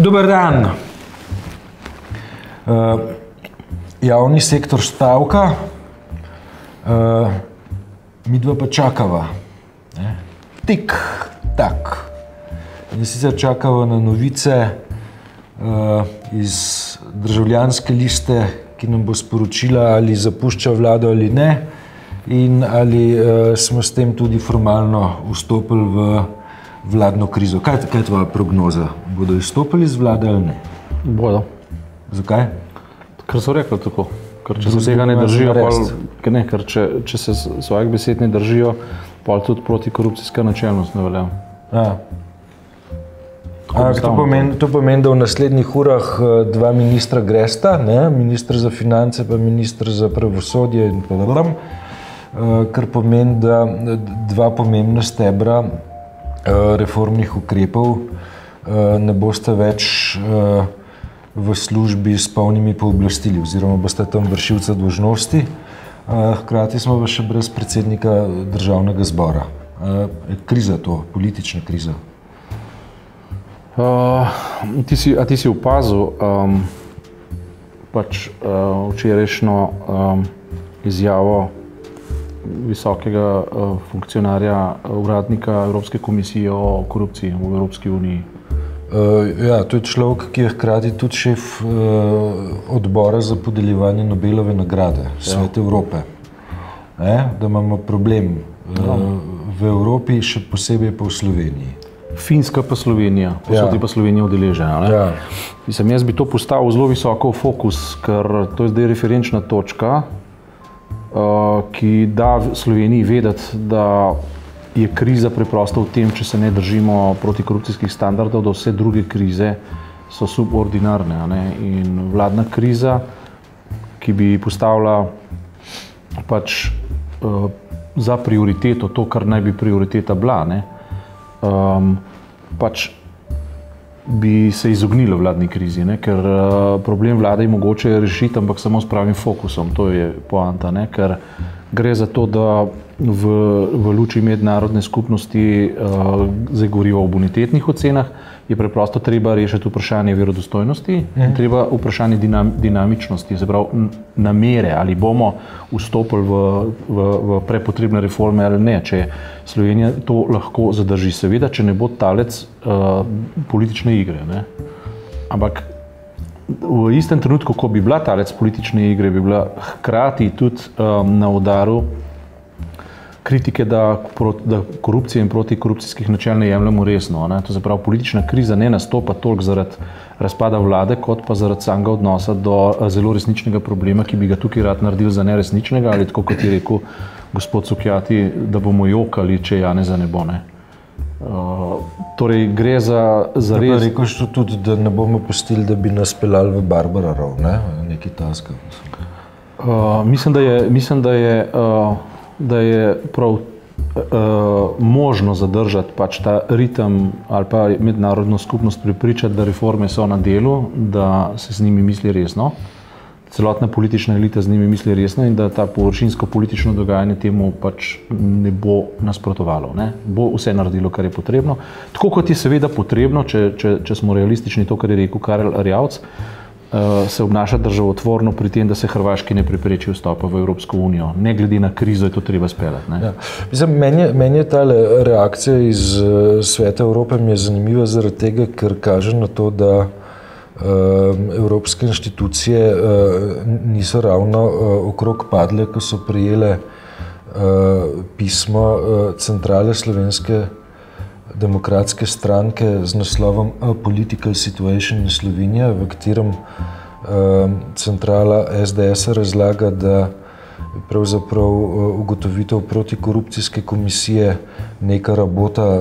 Dober dan. Javni sektor stavka, midva pa čakava. Tik, tak. In sicer čakava na novice iz Državljanske liste, ki nam bo sporočila, ali zapušča vlado ali ne, in ali smo s tem tudi formalno vstopili v vladno krizo. Kaj je tvoja prognoza? Bodo izstopili iz vlade ali ne? Bodo. Zakaj? Ker so rekli tako. Ker če se vsega ne držijo, ker če se svojih besed ne držijo, pa tudi protikorupcijska načelnost ne velja. To pomeni, da v naslednjih urah dva ministra gresta, ministr za finance pa ministr za pravosodje in podobno, kar pomeni, da dva pomembna stebra reformnih ukrepov ne boste več v službi s polnimi pooblastili oziroma boste tam vršilca dolžnosti. Hkrati smo pa še brez predsednika državnega zbora. Kriza to, politična kriza. Ti si opazil včerajšnjo izjavo visokega funkcionarja, uradnika Evropske komisije o korupciji v Evropski uniji. To je človek, ki je hkrati tudi šef odbora za podeljevanje Nobelove nagrade, Svet Evrope. Da imamo problem v Evropi, še posebej pa v Sloveniji. Finska pa Slovenija, posodi pa Slovenija udeležena. Jaz bi to postavil zelo visoko v fokus, ker to je zdaj referenčna točka, ki da Sloveniji vedeti, da je kriza preprosto v tem, če se ne držimo protikorupcijskih standardov, da vse druge krize so subordinarne. In vladna kriza, ki bi postavila za prioriteto to, kar naj bi prioriteta bila, bi se izognila vladni krizi, ker problem vlade je mogoče rešiti, ampak samo s pravim fokusom, to je poanta, ker gre za to, da v luči mednarodne skupnosti, zdaj govorijo o bonitetnih ocenah, je preprosto treba rešiti vprašanje verodostojnosti in treba vprašanje dinamičnosti, se pravi namere, ali bomo vstopili v prepotrebne reforme ali ne, če Slovenija to lahko zadrži. Seveda, če ne bo talec politične igre. Ampak v istem trenutku, ko bi bila talec politične igre, bi bila hkrati tudi na udaru kritike, da korupcije in protikorupcijskih načel ne jemljemo resno. To se pravi, politična kriza ne nastopa toliko zaradi razpada vlade, kot pa zaradi samega odnosa do zelo resničnega problema, ki bi ga tukaj rad naredil za neresničnega, ali tako kot je rekel gospod Cukjati, da bomo jokali, če Janeza ne bo. Torej gre za res... Rekel si tudi, da ne bomo pustili, da bi nas peljali v Barbara Rov, nekaj taska. Mislim, da je prav možno zadržati ta ritem ali pa mednarodno skupnost prepričati, da reforme so na delu, da se z njimi misli resno. Celotna politična elita z njimi misli resno in da ta površinsko politično dogajanje temu ne bo nasprotovalo. Bo vse naredilo, kar je potrebno. Tako kot je seveda potrebno, če smo realistični, to, kar je rekel Karel Erjavec, se obnaša državotvorno pri tem, da se Hrvaški ne prepreči vstopa v Evropsko unijo. Ne glede na krizo je to treba speljati. Meni je ta reakcija iz Sveta Evrope mi je zanimiva zaradi tega, ker kaže na to, da evropske inštitucije niso ravno okrog padle, ko so prejele pismo centrale Slovenske demokratske stranke z naslovom A Political Situation in Slovenija, v katerem centrala SDS razlaga, da pravzaprav ugotovitev protikorupcijske komisije neka rabota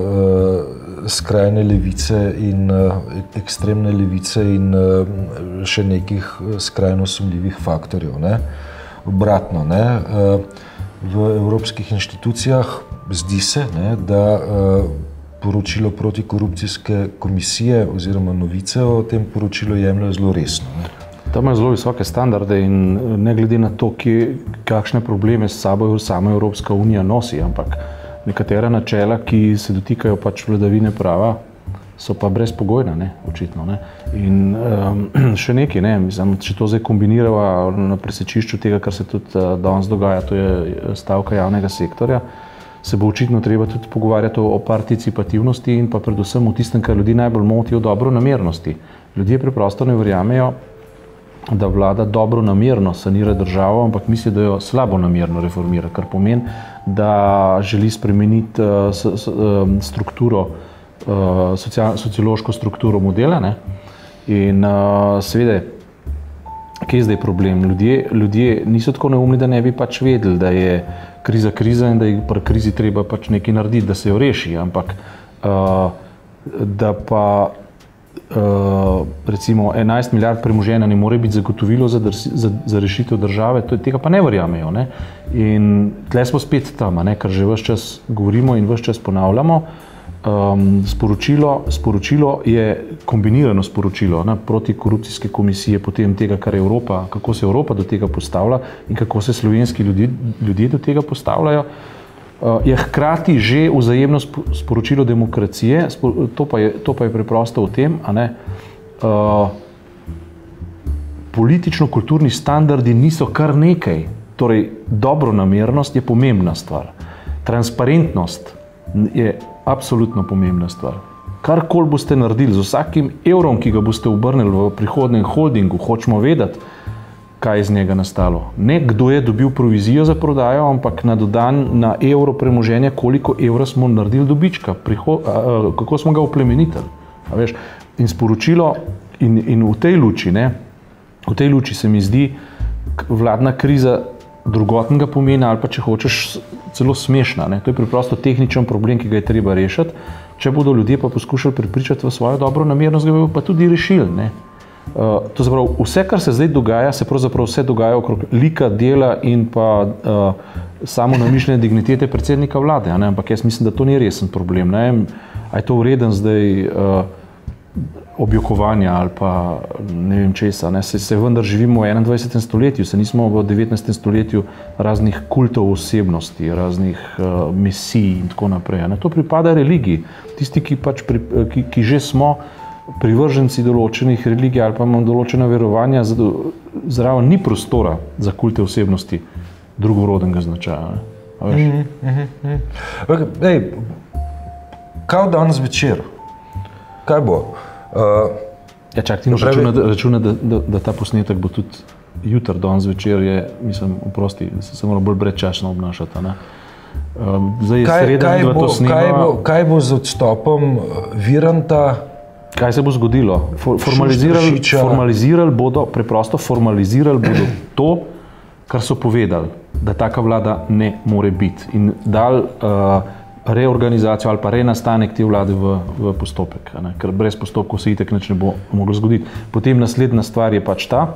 skrajne levice in ekstremne levice in še nekih skrajno sumljivih faktorjev. Obratno, v evropskih inštitucijah zdi se, da poročilo protikorupcijske komisije oziroma novice o tem poročilu jemljajo zelo resno. Tam imajo zelo visoke standarde in ne glede na to, kakšne probleme s sabo sama Evropska unija nosi, ampak nekatera načela, ki se dotikajo vladavine prava, so pa brezpogojna, ne, očitno. Ne. In še nekaj, ne, mislim, če to zdaj kombinirava na presečišču tega, kar se tudi danes dogaja, to je stavka javnega sektorja, se bo očitno treba tudi pogovarjati o participativnosti in pa predvsem o tistem, kar ljudi najbolj moti, o dobronamernosti. Ljudje preprosto ne verjamejo, da vlada dobronamerno sanira državo, ampak misli, da jo slabonamerno reformira, kar pomeni, da želi spremeniti strukturo, sociološko strukturo modela. Ne? In seveda, kje je zdaj problem? Ljudje niso tako neumni, da ne bi pač vedeli, da je kriza in da je pri krizi treba pač nekaj narediti, da se jo reši, ampak da pa recimo 11 milijard premoženja ne more biti zagotovilo za rešitev države, tega pa ne verjamejo. Ne? In tle smo spet tam, ne? Kar že ves čas govorimo in ves čas ponavljamo. Sporočilo je kombinirano sporočilo protikorupcijske komisije, potem tega, kar je Evropa, kako se Evropa do tega postavlja in kako se slovenski ljudje do tega postavljajo. Je hkrati že vzajemno sporočilo demokracije, to pa je preprosto v tem, a ne, politično-kulturni standardi niso kar nekaj, torej dobronamernost je pomembna stvar, transparentnost je absolutno pomembna stvar. Karkoli boste naredili z vsakim evrom, ki ga boste obrnili v prihodnem holdingu, hočemo vedeti, kaj je iz njega nastalo. Ne kdo je dobil provizijo za prodajo, ampak na evro premoženja, koliko evra smo naredili dobička, kako smo ga oplemenitili. In sporočilo, in v tej luči se mi zdi vladna kriza drugotnega pomena ali pa, če hočeš, celo smešna. Ne? To je preprosto tehničen problem, ki ga je treba rešiti. Če bodo ljudje pa poskušali prepričati v svojo dobronamernost, ga bodo pa tudi rešili. Ne? To zapravo, vse, kar se zdaj dogaja, se pravzaprav vse dogaja okrog lika, dela in pa samo namišljene dignitete predsednika vlade. Ne? Ampak jaz mislim, da to ni resen problem. Ne? A je to vreden zdaj objokovanja ali pa ne vem česa. Ne? Se vendar živimo v 21. stoletju, se nismo v 19. stoletju raznih kultov osebnosti, raznih mesij in tako naprej. Ne? To pripada religiji. Tisti, ki že smo privrženci določenih religij ali pa imamo določena verovanja, zraven ni prostora za kulte osebnosti drugorodnega značaja. Kaj danes večer? Kaj bo? Ti moš računati, da ta posnetek bo tudi jutri, danes večer je, mislim, oprosti, se mora bolj brezčasno obnašati. Zdaj je sreda, da to snema. Kaj bo z odstopom Viranta? Kaj se bo zgodilo? Formalizirali bodo to, kar so povedali, da taka vlada ne more biti in dali reorganizacijo ali pa renastanek te vlade v postopek, ker brez postopkov se itak nič ne bo moglo zgoditi. Potem naslednja stvar je pač ta,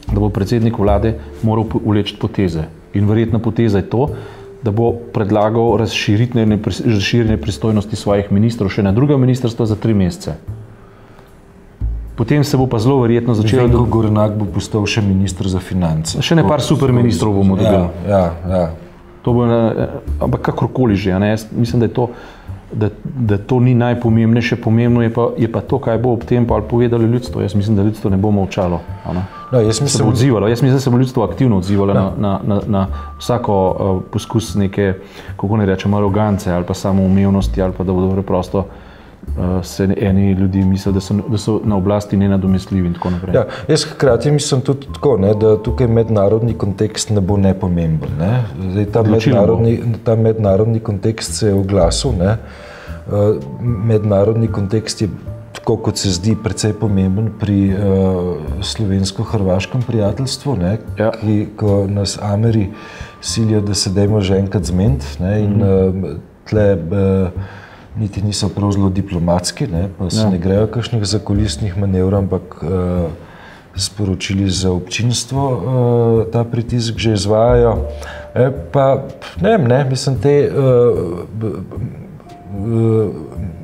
da bo predsednik vlade moral vleči poteze in verjetna poteza je to, da bo predlagal razširjene pristojnosti svojih ministrov še na druga ministrstva za 3 mesece. Potem se bo pa zelo verjetno začelo... Vinko Gorenak bo postal še minister za finance. Še ne par super ministrov bomo dobili. Ja. To bo, ampak kakorkoli že. Jaz mislim, da to ni najpomembnejše. Pomembno je pa to, kaj bo ob tem pa povedalo ljudstvo. Jaz mislim, da ljudstvo ne bo molčalo. Jaz mislim, da se bo ljudstvo aktivno odzivalo na vsako poskus neke, kako ne rečem, arogance ali pa samoumevnosti ali pa da bodo preprosto se eni ljudi misli, da so na oblasti nenadomestljivi in tako naprej. Ja, jaz hkrati mislim tudi tako, da tukaj mednarodni kontekst ne bo nepomemben. Zdaj, ta mednarodni kontekst se je oglasil. Mednarodni kontekst je, tako kot se zdi, precej pomemben pri slovensko-hrvaškem prijateljstvu, ko nas Ameri silijo, da se dajmo že enkrat zmeniti in tle niti niso prav zelo diplomatski, pa se ne grejo kakšnih zakulisnih manevrov, ampak sporočili za občinstvo ta pritisk že izvajajo. Pa mislim, te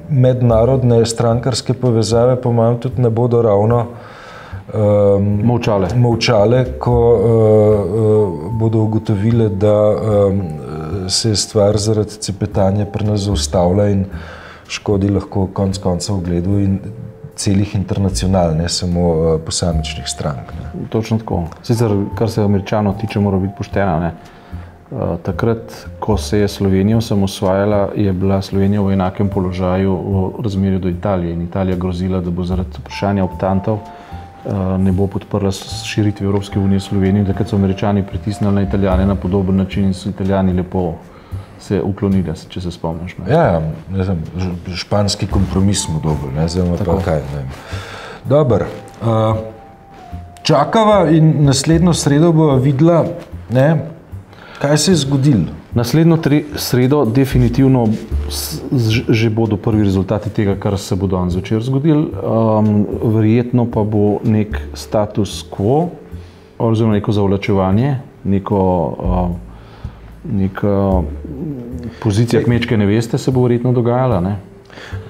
mednarodne strankarske povezave po mojem tudi ne bodo ravno molčale, ko bodo ugotovile, da se je stvar zaradi cepetanja pri nas zaustavlja in škodi lahko konec koncev ugledu in celih internacional, ne samo posamičnih strank. Ne. Točno tako. Sicer, kar se Američanov tiče, mora biti poštena. Ne. Takrat, ko se je Slovenija osamosvajala, je bila Slovenija v enakem položaju v razmerju do Italije in Italija grozila, da bo zaradi vprašanja optantov ne bo podprla širitve Evropske unije v Sloveniji. Takrat so Američani pritisnili na Italijane na podoben način in so Italijani lepo se uklonili, če se spomniš. Ne? Ja, ne znam, španski kompromis smo dobili, ne znam pa kaj. Ne. Dobar, čakava in naslednjo sredo bova videla, ne, kaj se je zgodilo. Naslednjo sredo definitivno že bodo prvi rezultati tega, kar se bo danes zvečer zgodilo. Verjetno pa bo nek status quo, oziroma neko zavlačevanje, neka pozicija kmečke neveste se bo verjetno dogajala. Ne?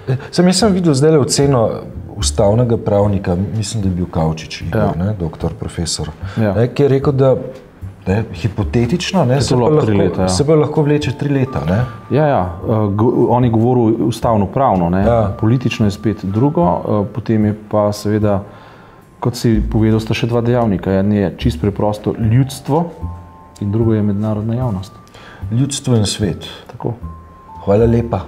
Jaz sem videl zdaj oceno ustavnega pravnika, mislim, da je bil Kavčič, Igor, ne, doktor, profesor, ne, ki je rekel, da ne, hipotetično ne, se pa lahko vleče 3 leta. Ne? Ja, on je govoril ustavno pravno, ne? Ja. Politično je spet drugo, potem je pa seveda, kot si povedal, sta še 2 dejavnika. En je čisto preprosto ljudstvo in drugo je mednarodna javnost. Ljudstvo in svet. Tako. Hvala lepa.